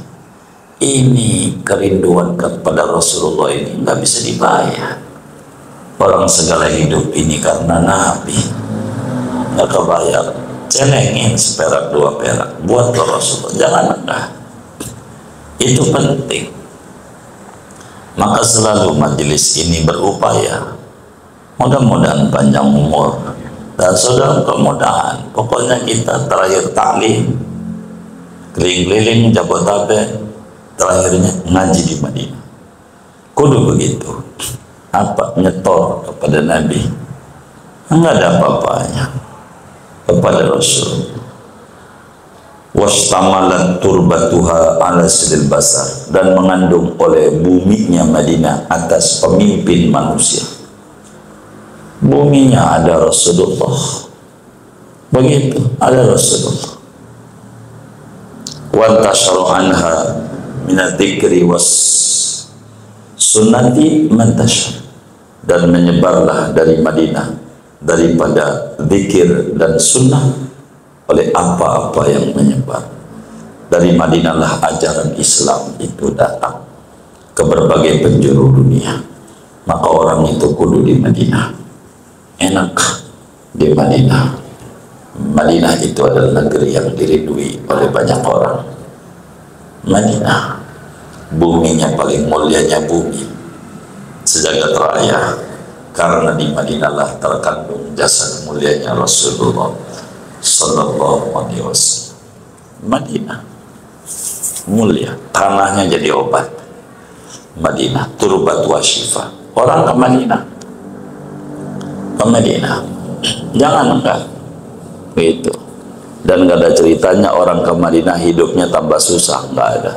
Ini kerinduan kepada Rasulullah ini nggak bisa dibayar. Orang segala hidup ini karena Nabi, nggak kebayar. Celengin seperak 2 perak buat ke Rasulullah, jangan enggak. Itu penting. Maka selalu majelis ini berupaya, mudah-mudahan panjang umur. Dan saudara, kemudahan, pokoknya kita terakhir taklim, keliling-keliling Jabodetabek, terakhirnya ngaji di Madinah. Kudu begitu. Apa? Nyetor kepada Nabi. Enggak ada apa-apanya kepada Rasul. Wastamalat turbatuha ala sidil basar, dan mengandung oleh buminya Madinah atas pemimpin manusia. Buminya ada Rasulullah, begitu, ada Rasulullah. Wa tasharu anha minadzikri was sunnati mantashar, dan menyebarlah dari Madinah daripada zikir dan sunnah oleh apa-apa yang menyebar. Dari Madinahlah ajaran Islam itu datang ke berbagai penjuru dunia. Maka orang itu kudu di Madinah. Enak di Madinah. Madinah itu adalah negeri yang dirindui oleh banyak orang. Madinah, buminya paling mulianya bumi sejagat raya, karena di Madinahlah terkandung jasad mulianya Rasulullah Sallallahu Alaihi Wasallam. Madinah mulia, tanahnya jadi obat. Madinah turbat wa syifa. Orang ke Madinah, jangan enggak gitu. Dan enggak ada ceritanya orang ke Madinah hidupnya tambah susah, enggak ada.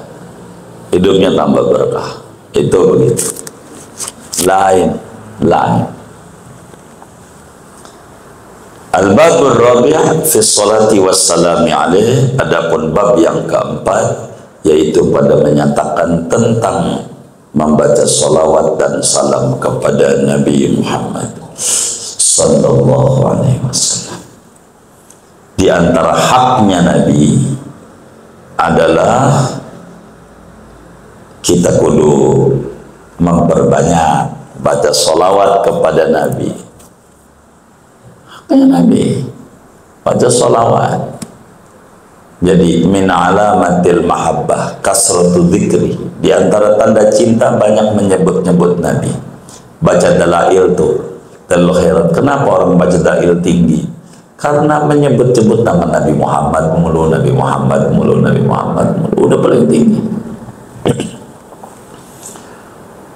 Hidupnya tambah berkah. Itu begitu. Lain. Al-babur rabi' fi sholati wassalami alaih. Adapun bab yang keempat, yaitu pada menyatakan tentang membaca salawat dan salam kepada Nabi Muhammad Sallallahu Alaihi Wasallam. Di antara haknya Nabi adalah kita kudu memperbanyak baca salawat kepada Nabi. Haknya Nabi baca salawat. Jadi min alamatil mahabbah kasratu dzikri. Di antara tanda cinta banyak menyebut-nyebut Nabi. Baca dalail tuh, dalil khairat. Kenapa orang baca dalail tinggi? Karena menyebut-nyebut nama Nabi Muhammad mulu, Nabi Muhammad mulu, Nabi Muhammad mulu. Udah paling tinggi.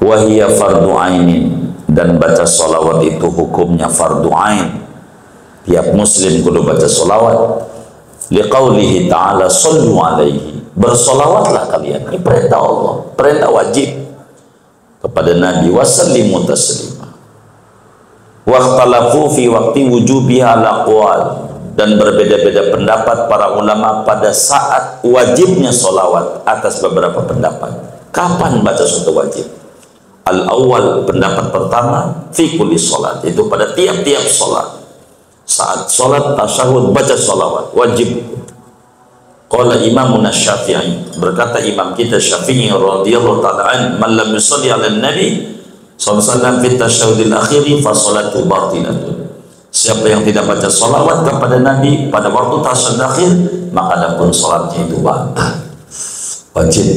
Wahia fardu ainin, dan baca salawat itu hukumnya fardu ain. Tiap muslim kudu baca salawat. Liqaulihi ta'ala sallu alaihi, bersolawatlah kalian. Ini perintah Allah, perintah wajib kepada Nabi. Wasallimu taslima. Wakhtalafu fi waqti wujubiha laqwal, dan berbeda-beda pendapat para ulama pada saat wajibnya solawat atas beberapa pendapat. Kapan baca suatu wajib? Al-awwal, pendapat pertama, fi kulli sholat, itu pada tiap-tiap sholat. saat sholat tasyahud baca sholawat wajib. Qala Imamuna Syafi'i, berkata imam kita Syafi'i radhiyallahu ta'ala an, man lam yusalli 'ala nabi sallallahu alaihi wasallam fi tasyahudil akhiri fa salatu batilatun. Siapa yang tidak baca sholawat kepada Nabi pada waktu tasyahud akhir, maka adapun sholatnya itu batal. Wajib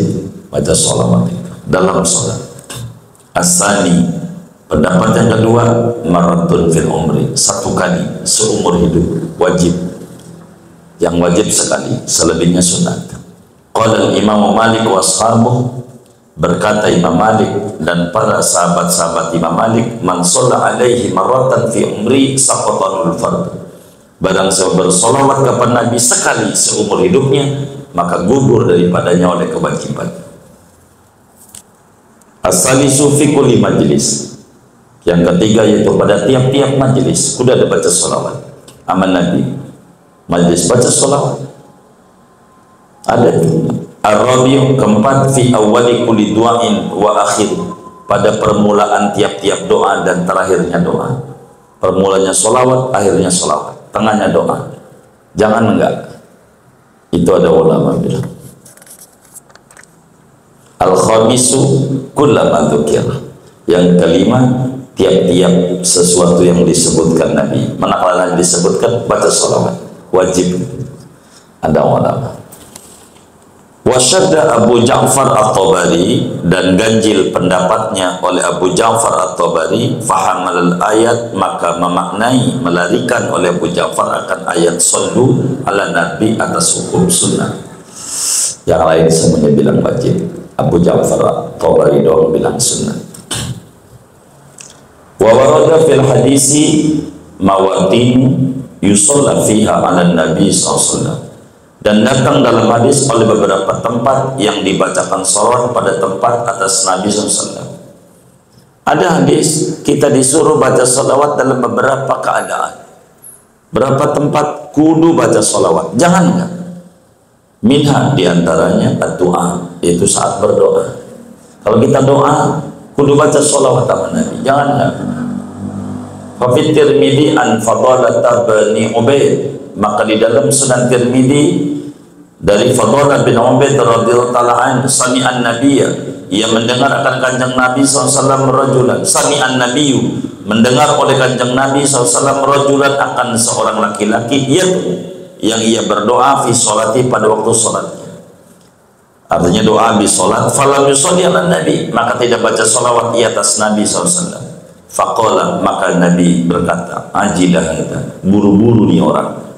baca sholawat itu dalam sholat. As-sani, pendapat yang kedua, maratun fil umri, satu kali seumur hidup, wajib. Yang wajib sekali, selebihnya sunat. Qala al-Imam Malik wa ashabuh, berkata Imam Malik dan para sahabat-sahabat Imam Malik, man shalla alaihi marratan fi umri saqatanul fard. Barang siapa bersolawat kepada Nabi sekali seumur hidupnya, maka gugur daripadanya oleh kewajiban. As-salisu fi kulli majlis, yang ketiga yaitu pada tiap-tiap majlis kudu ada baca solawat. Aman Nabi, majlis baca solawat ada. Ar-rabi'u, keempat, fi awwali kulli du'ain wa akhir, pada permulaan tiap-tiap doa dan terakhirnya doa. Permulanya solawat, akhirnya solawat, tengahnya doa. Jangan enggak. Itu ada ulama bilang. Al-khamisu kullama dzukira, yang kelima, tiap-tiap sesuatu yang disebutkan Nabi, manakala Nabi disebutkan baca solawat, wajib. Ada ulama. Wasyadda Abu Ja'far At-Tabari, dan ganjil pendapatnya oleh Abu Ja'far At-Tabari, fahamal ayat, maka memaknai, melarikan oleh Abu Ja'far akan ayat sallu ala nabi atas hukum sunnah. Yang lain semuanya bilang wajib. Abu Ja'far At-Tabari doang bilang sunnah. Wa warada fil hadisi mawatin yusalla fiha ala nabi sallallahu alaihi wasallam, dan datang dalam hadis oleh beberapa tempat yang dibacakan salawat pada tempat atas Nabi SAW. Ada hadis kita disuruh baca salawat dalam beberapa keadaan. Berapa tempat kudu baca salawat, jangan enggak. Minha, diantaranya doa, yaitu saat berdoa. Kalau kita doa kudu baca salawat sama Nabi, jangan enggak. Fa fi Tirmidzi an Fadalah bin Ubaid, maka di dalam Sunan Tirmidzi dari Fadalah bin Ubaid radhiyallahu ta'ala anhu, sami'an nabiyya, ia mendengar akan kanjeng Nabi SAW rajulan, sami'an nabiyyu, mendengar oleh kanjeng Nabi SAW rajulan akan seorang laki-laki, yang ia berdoa fi sholati, pada waktu sholatnya. Artinya doa habis sholat, falam yusolli ala nabi, maka tidak baca sholawat di atas Nabi SAW. Faqala, maka Nabi berkata, ajilah kita, buru-buru nih orang.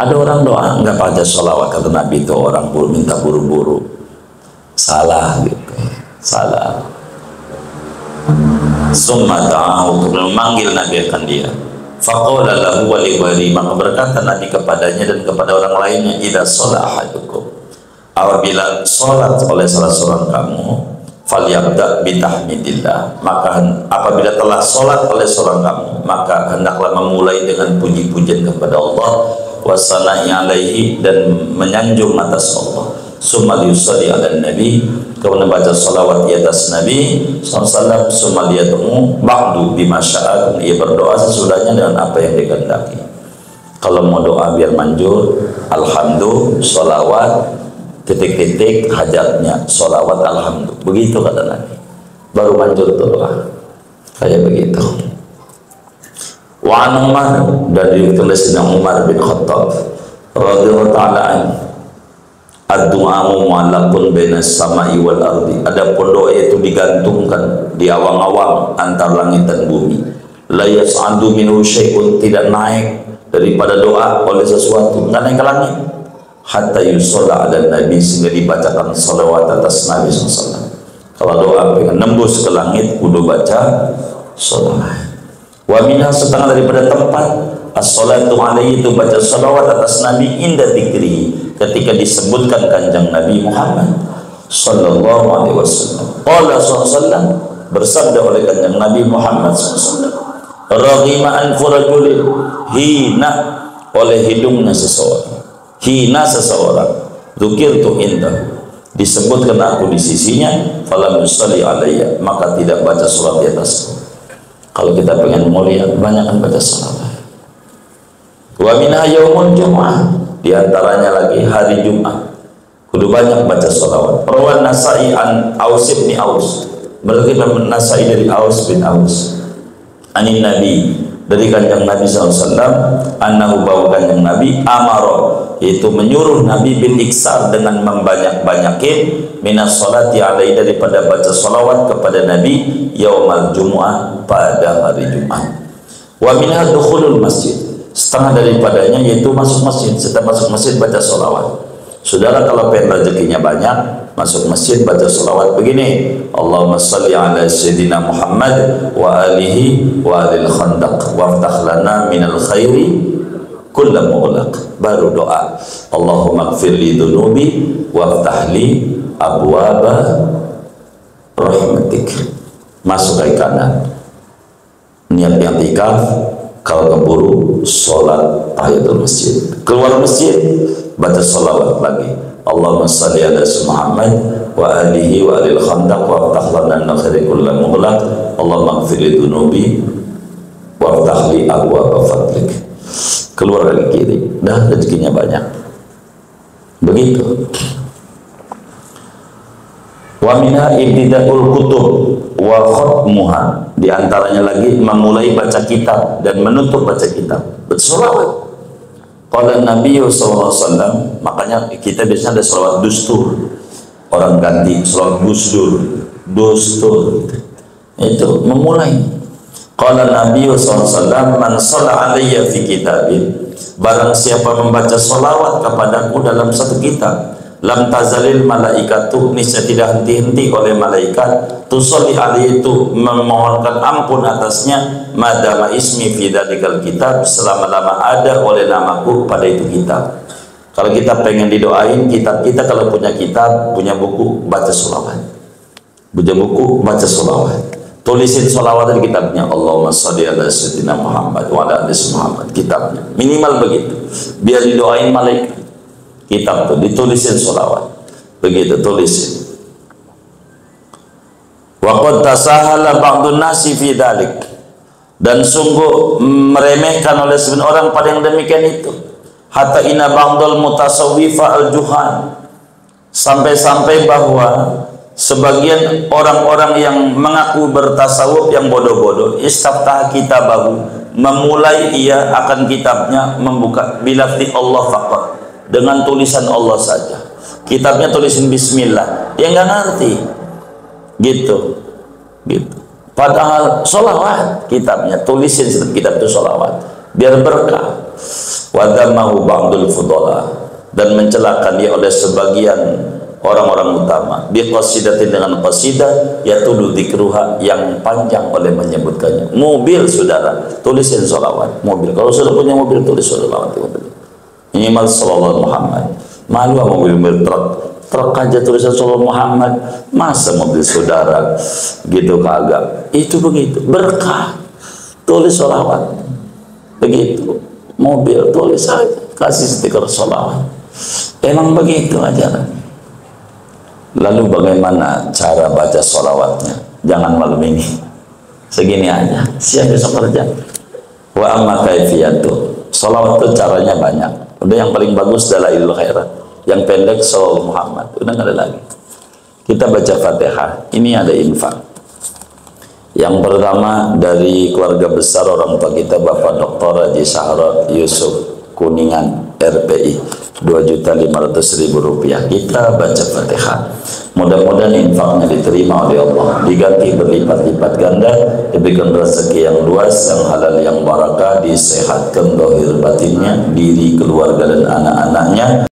Ada orang doa nggak baca sholawat, kata Nabi, itu orang minta buru-buru, salah gitu, salah. Summa ta'ahu, memanggil Nabi akan dia. Faqala lahu wa liwari, maka berkata Nabi kepadanya dan kepada orang lainnya, idza shalla ahadukum, apabila sholat oleh salah seorang kamu, falyabda bitahmidillah, maka apabila telah sholat oleh seorang kamu, maka hendaklah memulai dengan puji-pujian kepada Allah, wasana'i alaihi, dan menyanjung atas Allah. Summa yusalli ala nabi, kemudian baca salawat di atas Nabi SAW. Summa liyad'u ba'du bima sya'a, ia berdoa sesudahnya dengan apa yang dikehendaki. Kalau mau doa biar manjur, alhamdulillah, salawat, titik-titik hajatnya, salawat, alhamdulillah, begitu kata Nabi, baru manjur doa kayak begitu. Wa an Umar, dari tulisnya Umar bin Khattab radhiyallahu ta'ala anhu, ad-du'amu mu'allaqun bainas sama'i wal ardi, adapun doa itu digantungkan di awang-awang antara langit dan bumi. La yas'adu minhu syai'un, tidak naik daripada doa oleh sesuatu, enggak naik ke langit, hatta yusalla ala nabi, sehingga dibacakan salawat atas Nabi SAW. Kalau doa pengen nembus ke langit, kudu baca salawat. Wa minha, setengah daripada tempat, as-salatu alaihi, itu baca salawat atas Nabi, inda dzikri, ketika disebutkan kanjeng Nabi Muhammad sallallahu alaihi wasallam. Qala sallallahu, bersabda oleh kanjeng Nabi Muhammad sallallahu, raghima anfu rajulin, hina oleh hidungnya seseorang, hina seseorang, dzukirtu indah, disebutkan aku di sisinya, falam yusalli alayya, maka tidak baca salat di atasku. Kalau kita pengen mulia, banyakkan baca salawat. Wa minha yaumul jumu'ah, di antaranya lagi hari Jumat, kudu banyak baca salawat. Rawan Nasai an Aus bin Aus, berarti Nasai dari Aus bin Aus. Anin Nabi, dari kanjeng Nabi SAW, annahu bahwa kanjeng Nabi amaro, yaitu menyuruh Nabi bil iksar, dengan membanyak-banyakin minas salati alaihi, daripada baca salawat kepada Nabi yaumal jumu'ah, pada hari Jumat. Wa minha dukhulul masjid, setengah daripadanya yaitu masuk masjid. Setelah masuk masjid baca salawat. Saudara kalau pengen rezekinya banyak, masuk masjid baca salawat begini, Allahumma salli ala sayyidina Muhammad wa alihi wa alil khandaq waftah lana minal khairi kulla mughlaq. Baru doa, Allahumma gfir li dunubi waftah li abwaba rahmatik. Masuk ke kanan, niat i'tikaf. Kalau keburu sholat tahiyatul masjid, keluar masjid baca salawat lagi, Allahumma salli ala Muhammad wa alihi wa alil khandaq wa aftah lana min khairi kulli mughlaq, Allahumma ighfir li dunubi wa aftah li abwaaba fadlik. Keluar dari kiri, dah rezekinya banyak. Begitu. Wa minha ibtida'ul kutub wa khatmuha, di antaranya lagi memulai baca kitab dan menutup baca kitab. Bersolawat. Qala Nabi SAW, makanya kita biasanya ada salawat dustur, orang ganti salawat dustur, itu memulai. Qala Nabi SAW, man shalla alayya fi kitabin, barang siapa membaca salawat kepadaku dalam satu kitab, lam tazalil malaikatu, niscaya tidak henti-henti oleh malaikat, tusolli alaihi, itu memohonkan ampun atasnya, madama ismi fi dzalikal kitab, selama-lama ada oleh namaku pada itu kitab. Kalau kita pengen didoain, kitab kita, kalau punya kitab, punya buku, baca sholawat. Punya buku, baca sholawat. Tulisin sholawat di kitabnya, Allahumma sholli ala sayyidina Muhammad wa ala ali Muhammad, kitabnya. Minimal begitu, biar didoain malaikat. Kitab tuh ditulisin sholawat, begitu tulisin. Wa qad tasahala ba'dun nasi fi dzalik, dan sungguh meremehkan oleh sebagian orang pada yang demikian itu. Hatta inna ba'dal mutasawwifa al-juhan, sampai-sampai bahwa sebagian orang-orang yang mengaku bertasawuf yang bodoh-bodoh, istaftah kitabahu, memulai ia akan kitabnya membuka bilafzi Allah faqat, dengan tulisan Allah saja. Kitabnya tulisin bismillah, ya nggak ngerti gitu. Padahal sholawat, kitabnya tulisin kitab itu sholawat biar berkah. Wadamahu ba'dul fudala, dan mencelakan dia oleh sebagian orang-orang utama, biqasidatin, dengan qasidah yatudu dzikruha, yang panjang oleh menyebutkannya. Mobil saudara, tulisin sholawat. Mobil, kalau sudah punya mobil, tulis sholawat. Minimal sallallahu Muhammad. Malu mobil truk aja tulisan sallallahu Muhammad, masa mobil saudara gitu kagak. Itu begitu, berkah. Tulis sholawat. Begitu, mobil tulis aja, kasih stiker sholawat. Emang begitu aja. Lalu bagaimana cara baca sholawatnya? Jangan malam ini, segini aja, siap besok kerja. Wa amma kaifiyatu, sholawat itu caranya banyak. Udah, yang paling bagus Dalailul Khairat, yang pendek Sallallahu Muhammad, udah nggak ada lagi. Kita baca Fatihah, ini ada infak. Yang pertama dari keluarga besar orang tua kita, Bapak Dr. Haji Sahrat Yusuf, Kuningan, RPI, 2.500.000 rupiah. Kita baca Fatihah, mudah-mudahan infaknya diterima oleh Allah, diganti berlipat-lipat ganda, diberikan rezeki yang luas, yang halal, yang barakah, disehatkan zahir batinnya, diri, keluarga dan anak-anaknya.